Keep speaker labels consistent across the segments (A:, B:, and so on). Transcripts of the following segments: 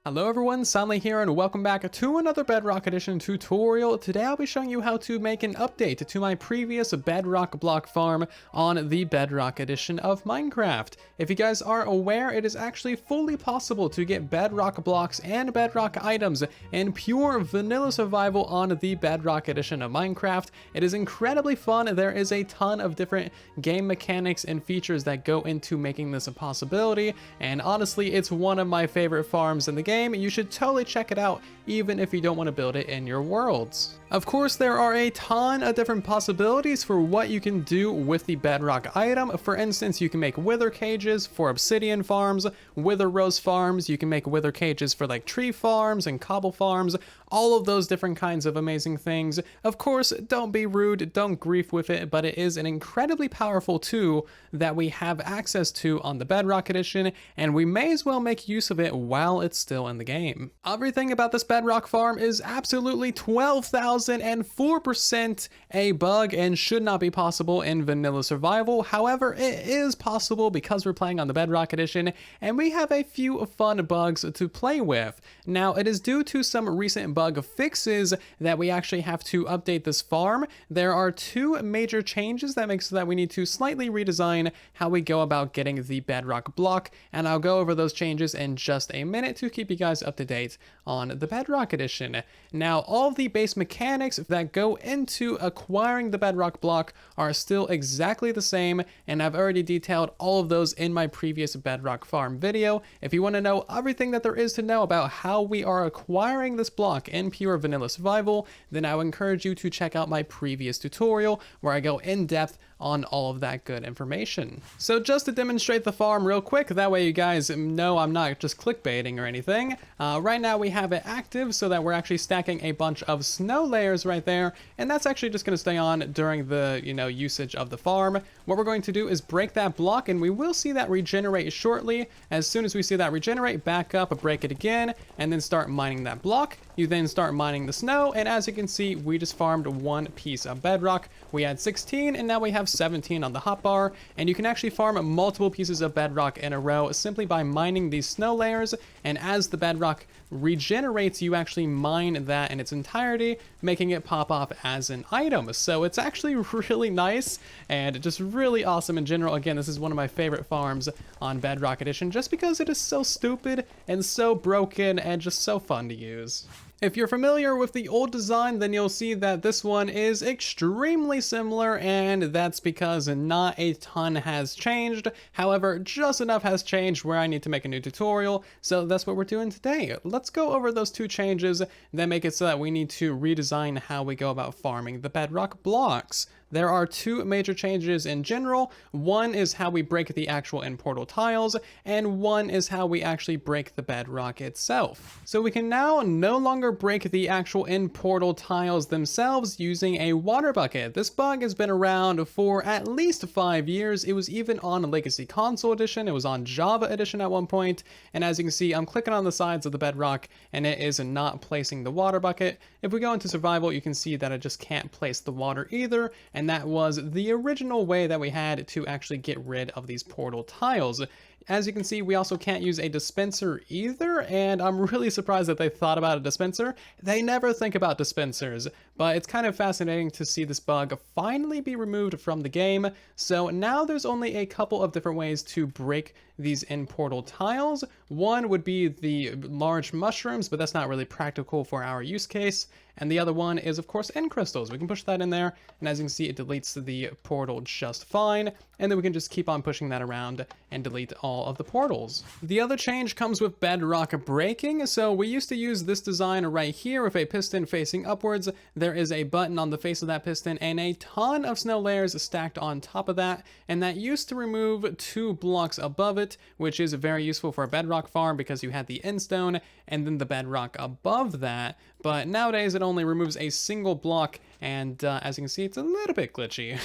A: Hello everyone, Silently here and welcome back to another Bedrock Edition tutorial. Today I'll be showing you how to make an update to my previous Bedrock block farm on the Bedrock Edition of Minecraft. If you guys are aware, it is actually fully possible to get Bedrock blocks and Bedrock items in pure vanilla survival on the Bedrock Edition of Minecraft. It is incredibly fun. There is a ton of different game mechanics and features that go into making this a possibility, and honestly, it's one of my favorite farms in the game. You should totally check it out, even if you don't want to build it in your worlds. Of course, there are a ton of different possibilities for what you can do with the Bedrock item. For instance, you can make wither cages for obsidian farms, wither rose farms, you can make wither cages for like tree farms and cobble farms, all of those different kinds of amazing things. Of course, don't be rude, don't grief with it, but it is an incredibly powerful tool that we have access to on the Bedrock Edition, and we may as well make use of it while it's still in the game. Everything about this Bedrock farm is absolutely 12,004% a bug and should not be possible in vanilla survival. However, it is possible because we're playing on the Bedrock Edition and we have a few fun bugs to play with. Now, it is due to some recent bug fixes that we actually have to update this farm. There are two major changes that make so that we need to slightly redesign how we go about getting the Bedrock block, and I'll go over those changes in just a minute to keep you guys up to date on the Bedrock Edition. Now, all of the base mechanics that go into acquiring the Bedrock block are still exactly the same, and I've already detailed all of those in my previous Bedrock farm video. If you want to know everything that there is to know about how we are acquiring this block in pure vanilla survival, then I would encourage you to check out my previous tutorial where I go in depth on all of that good information. So just to demonstrate the farm real quick, that way you guys know I'm not just clickbaiting or anything. Right now we have it active so that we're actually stacking a bunch of snow layers right there, and that's actually just going to stay on during the usage of the farm. What we're going to do is break that block, and we will see that regenerate shortly. As soon as we see that regenerate, back up, break it again, and then start mining that block. You then start mining the snow, and as you can see, we just farmed one piece of bedrock. We had 16, and now we have 17 on the hotbar, and you can actually farm multiple pieces of bedrock in a row simply by mining these snow layers, and as the bedrock regenerates, you actually mine that in its entirety, making it pop off as an item. So it's actually really nice and just really awesome in general. Again, this is one of my favorite farms on Bedrock Edition just because it is so stupid and so broken and just so fun to use. If you're familiar with the old design, then you'll see that this one is extremely similar, and that's because not a ton has changed. However, just enough has changed where I need to make a new tutorial, so that's what we're doing today. Let's go over those two changes that make it so that we need to redesign how we go about farming the bedrock blocks. There are two major changes in general. One is how we break the actual end portal tiles, and one is how we actually break the bedrock itself. So we can now no longer break the actual end portal tiles themselves using a water bucket. This bug has been around for at least 5 years. It was even on Legacy Console Edition. It was on Java Edition at one point. And as you can see, I'm clicking on the sides of the bedrock and it is not placing the water bucket. If we go into survival, you can see that I just can't place the water either. And that was the original way that we had to actually get rid of these portal tiles. As you can see, we also can't use a dispenser either, and I'm really surprised that they thought about a dispenser. They never think about dispensers, but it's kind of fascinating to see this bug finally be removed from the game. So now there's only a couple of different ways to break these end portal tiles. One would be the large mushrooms, but that's not really practical for our use case. And the other one is, of course, end crystals. We can push that in there, and as you can see, it deletes the portal just fine. And then we can just keep on pushing that around and delete all of the portals. The other change comes with bedrock breaking. So we used to use this design right here with a piston facing upwards. There is a button on the face of that piston and a ton of snow layers stacked on top of that. And that used to remove 2 blocks above it, which is very useful for a bedrock farm because you had the end stone and then the bedrock above that. But nowadays it only removes a single block, and as you can see, it's a little bit glitchy.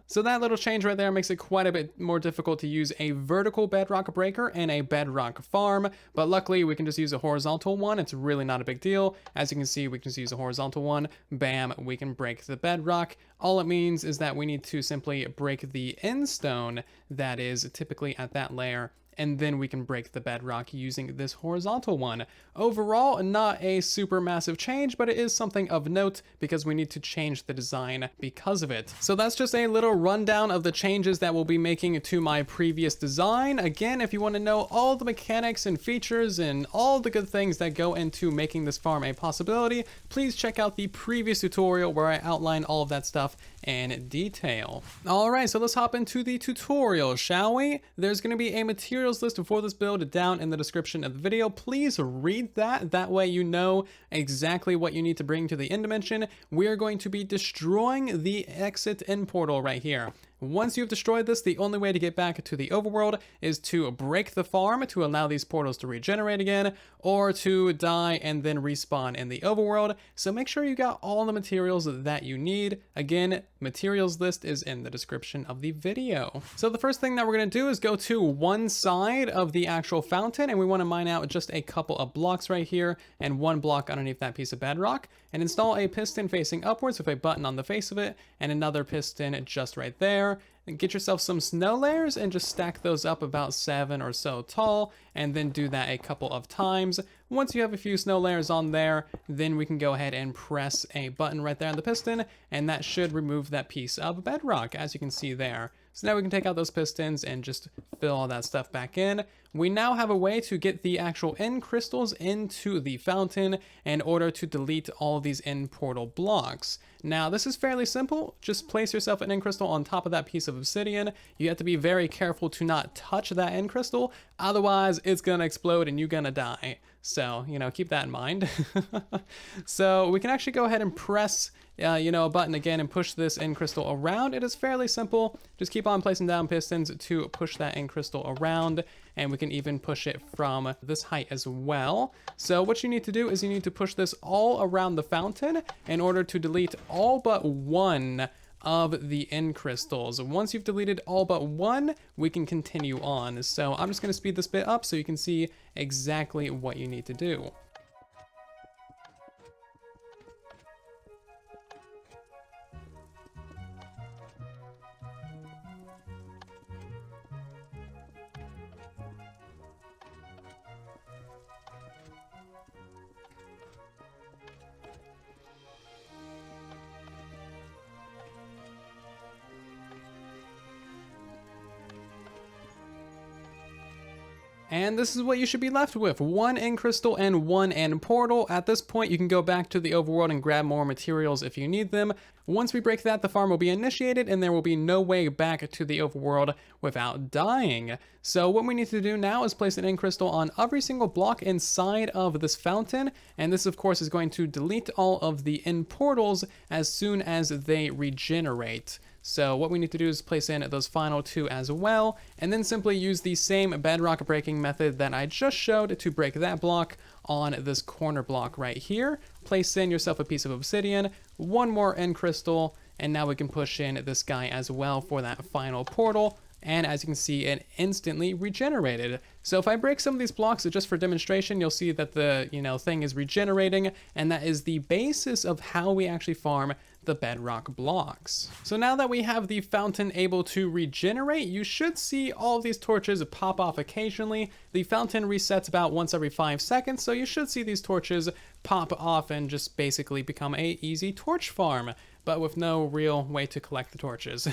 A: So that little change right there makes it quite a bit more difficult to use a vertical bedrock breaker in a bedrock farm, but luckily we can just use a horizontal one. It's really not a big deal. As you can see, we can just use a horizontal one. Bam, we can break the bedrock. All it means is that we need to simply break the end stone that is typically at that layer and then we can break the bedrock using this horizontal one. Overall, not a super massive change, but it is something of note because we need to change the design because of it. So that's just a little rundown of the changes that we'll be making to my previous design. Again, if you want to know all the mechanics and features and all the good things that go into making this farm a possibility, please check out the previous tutorial where I outline all of that stuff in detail. All right, so let's hop into the tutorial, shall we? There's going to be a materials list for this build down in the description of the video. Please read that. That way you know exactly what you need to bring to the end dimension. We are going to be destroying the exit end portal right here. Once you've destroyed this, the only way to get back to the overworld is to break the farm to allow these portals to regenerate again, or to die and then respawn in the overworld. So make sure you got all the materials that you need. Again, materials list is in the description of the video. So the first thing that we're going to do is go to one side of the actual fountain, and we want to mine out just a couple of blocks right here and one block underneath that piece of bedrock, and install a piston facing upwards with a button on the face of it and another piston just right there. And get yourself some snow layers and just stack those up about 7 or so tall, and then do that a couple of times. Once you have a few snow layers on there, then we can go ahead and press a button right there on the piston, and that should remove that piece of bedrock, as you can see there. So now we can take out those pistons and just fill all that stuff back in. We now have a way to get the actual end crystals into the fountain in order to delete all of these end portal blocks. Now this is fairly simple. Just place yourself an end crystal on top of that piece of obsidian. You have to be very careful to not touch that end crystal, otherwise it's gonna explode and you're gonna die. So, you know, keep that in mind. So we can actually go ahead and press a button again and push this end crystal around. It is fairly simple. Just keep on placing down pistons to push that end crystal around, and we can even push it from this height as well. So what you need to do is you need to push this all around the fountain in order to delete all but one of the end crystals. Once you've deleted all but one, we can continue on. So I'm just going to speed this bit up so you can see exactly what you need to do. And this is what you should be left with: one end crystal and one end portal. At this point, you can go back to the overworld and grab more materials if you need them. Once we break that, the farm will be initiated and there will be no way back to the overworld without dying. So what we need to do now is place an end crystal on every single block inside of this fountain. And this, of course, is going to delete all of the end portals as soon as they regenerate. So what we need to do is place in those final two as well, and then simply use the same bedrock breaking method that I just showed to break that block on this corner block right here. Place in yourself a piece of obsidian, one more end crystal, and now we can push in this guy as well for that final portal. And as you can see, it instantly regenerated. So if I break some of these blocks just for demonstration, you'll see that the thing is regenerating, and that is the basis of how we actually farm the bedrock blocks. So now that we have the fountain able to regenerate, you should see all of these torches pop off occasionally. The fountain resets about once every 5 seconds, so you should see these torches pop off and just basically become a easy torch farm, but with no real way to collect the torches.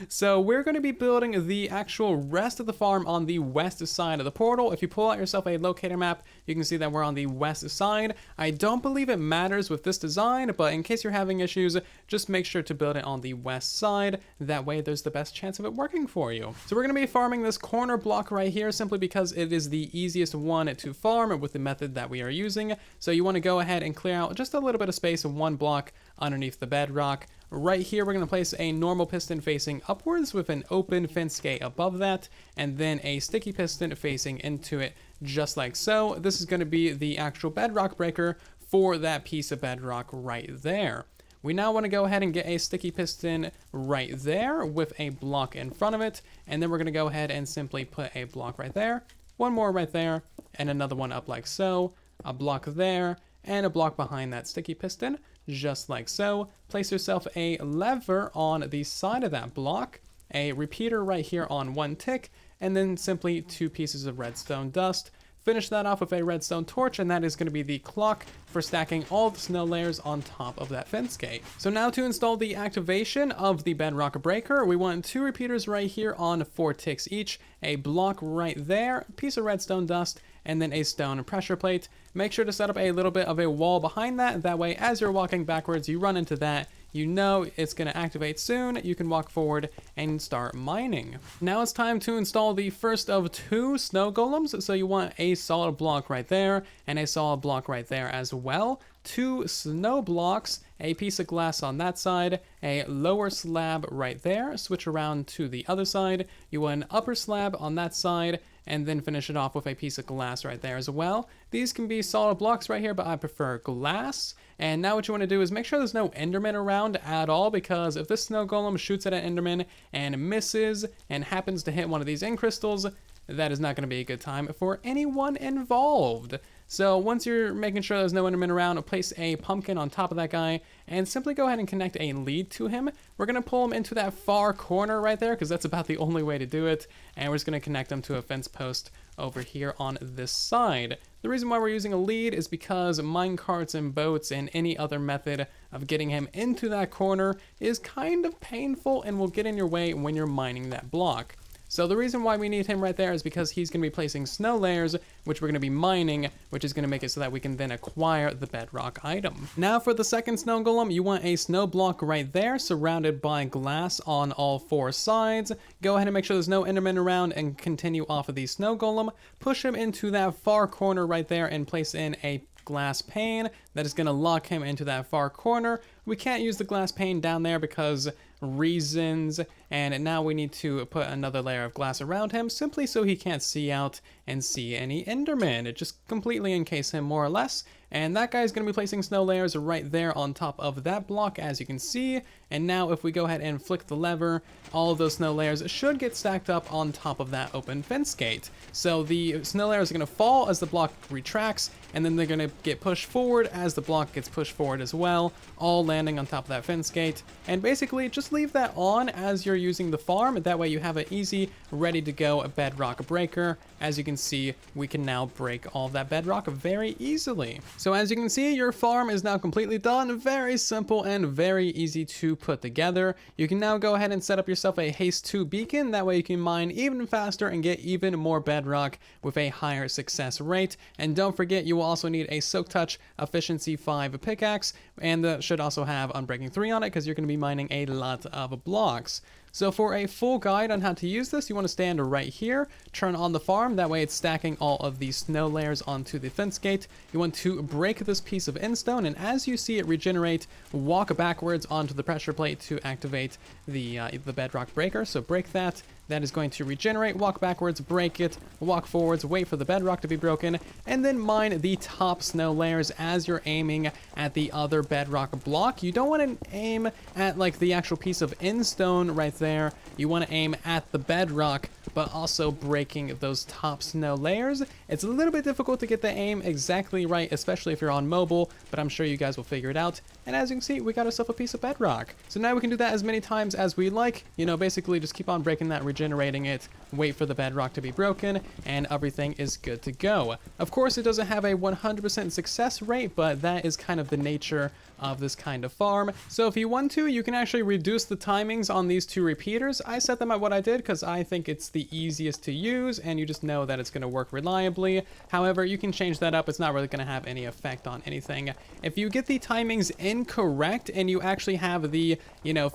A: So we're going to be building the actual rest of the farm on the west side of the portal. If you pull out yourself a locator map, you can see that we're on the west side. I don't believe it matters with this design, but in case you're having issues, just make sure to build it on the west side. That way there's the best chance of it working for you. So we're going to be farming this corner block right here simply because it is the easiest one to farm with the method that we are using. So you want to go ahead and clear out just a little bit of space in one block underneath the bedrock. Right here, we're going to place a normal piston facing upwards with an open fence gate above that, and then a sticky piston facing into it, just like so. This is going to be the actual bedrock breaker for that piece of bedrock right there. We now want to go ahead and get a sticky piston right there with a block in front of it, and then we're going to go ahead and simply put a block right there, one more right there, and another one up like so, a block there, and a block behind that sticky piston, just like so. Place yourself a lever on the side of that block, a repeater right here on one tick, and then simply 2 pieces of redstone dust. Finish that off with a redstone torch, and that is going to be the clock for stacking all the snow layers on top of that fence gate. So now to install the activation of the Bedrock Breaker, we want 2 repeaters right here on 4 ticks each, a block right there, a piece of redstone dust, and then a stone pressure plate. Make sure to set up a little bit of a wall behind that way as you're walking backwards, you run into that, you know it's going to activate soon, you can walk forward and start mining. Now it's time to install the first of 2 snow golems, so you want a solid block right there, and a solid block right there as well. 2 snow blocks, a piece of glass on that side, a lower slab right there, switch around to the other side, you want an upper slab on that side, and then finish it off with a piece of glass right there as well. These can be solid blocks right here, but I prefer glass. And now what you want to do is make sure there's no enderman around at all, because if this snow golem shoots at an enderman and misses and happens to hit one of these ink crystals, that is not going to be a good time for anyone involved. So once you're making sure there's no enderman around, place a pumpkin on top of that guy and simply go ahead and connect a lead to him. We're going to pull him into that far corner right there because that's about the only way to do it. And we're just going to connect him to a fence post over here on this side. The reason why we're using a lead is because minecarts and boats and any other method of getting him into that corner is kind of painful and will get in your way when you're mining that block. So the reason why we need him right there is because he's going to be placing snow layers, which we're going to be mining, which is going to make it so that we can then acquire the bedrock item. Now for the second snow golem, you want a snow block right there, surrounded by glass on all 4 sides. Go ahead and make sure there's no enderman around and continue off of the snow golem. Push him into that far corner right there and place in a glass pane that is going to lock him into that far corner. We can't use the glass pane down there because reasons, and now we need to put another layer of glass around him simply so he can't see out and see any enderman. It just completely encase him more or less. And that guy's going to be placing snow layers right there on top of that block, as you can see. And now if we go ahead and flick the lever, all of those snow layers should get stacked up on top of that open fence gate. So the snow layers are going to fall as the block retracts, and then they're going to get pushed forward as the block gets pushed forward as well, all landing on top of that fence gate. And basically just leave that on as you're using the farm. That way you have an easy, ready to go bedrock breaker. As you can see, we can now break all of that bedrock very easily. So as you can see, your farm is now completely done. Very simple and very easy to put together. You can now go ahead and set up yourself a haste 2 beacon. That way you can mine even faster and get even more bedrock with a higher success rate. And don't forget, you will also need a Soak Touch Efficiency 5 pickaxe, and that should also have Unbreaking 3 on it because you're going to be mining a lot of blocks. So for a full guide on how to use this, you want to stand right here, turn on the farm, that way it's stacking all of these snow layers onto the fence gate. You want to break this piece of endstone, and as you see it regenerate, walk backwards onto the pressure plate to activate the bedrock breaker. So break that. That is going to regenerate, walk backwards, break it, walk forwards, wait for the bedrock to be broken, and then mine the top snow layers as you're aiming at the other bedrock block. You don't want to aim at like the actual piece of endstone right there. You want to aim at the bedrock, but also breaking those top snow layers. It's a little bit difficult to get the aim exactly right, especially if you're on mobile, but I'm sure you guys will figure it out. And as you can see, we got ourselves a piece of bedrock. So now we can do that as many times as we like. You know, basically just keep on breaking that, regenerating it, wait for the bedrock to be broken, and everything is good to go. Of course, it doesn't have a 100% success rate, but that is kind of the nature of this kind of farm. So if you want to, you can actually reduce the timings on these 2 repeaters. I set them at what I did because I think it's the easiest to use, and you just know that it's going to work reliably. However, you can change that up. It's not really going to have any effect on anything. If you get the timings incorrect and you actually have the,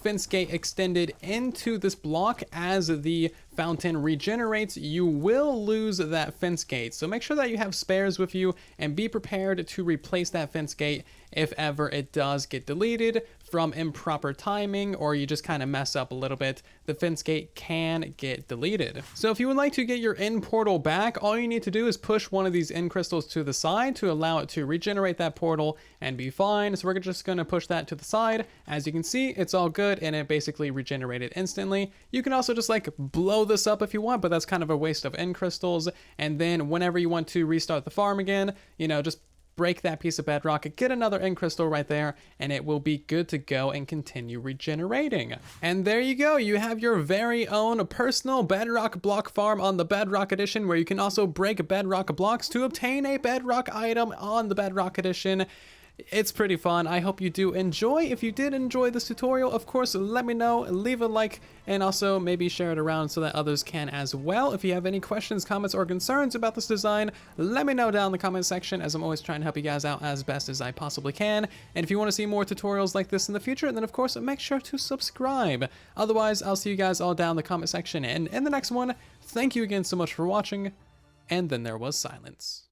A: fence gate extended into this block as the fountain regenerates, you will lose that fence gate. So make sure that you have spares with you and be prepared to replace that fence gate if ever it does get deleted from improper timing, or you just kind of mess up a little bit. The fence gate can get deleted. So if you would like to get your end portal back, all you need to do is push one of these end crystals to the side to allow it to regenerate that portal and be fine. So we're just going to push that to the side. As you can see, it's all good and it basically regenerated instantly. You can also just like blow this up if you want, but that's kind of a waste of end crystals. And then whenever you want to restart the farm again, just break that piece of bedrock, get another ink crystal right there, and it will be good to go and continue regenerating. And there you go, you have your very own personal bedrock block farm on the Bedrock Edition, where you can also break bedrock blocks to obtain a bedrock item on the Bedrock Edition. It's pretty fun. I hope you do enjoy. If you did enjoy this tutorial, of course, let me know, leave a like, and also maybe share it around so that others can as well. If you have any questions, comments, or concerns about this design, let me know down in the comment section, as I'm always trying to help you guys out as best as I possibly can. And if you want to see more tutorials like this in the future, then of course, make sure to subscribe. Otherwise, I'll see you guys all down in the comment section, and in the next one, thank you again so much for watching, and then there was silence.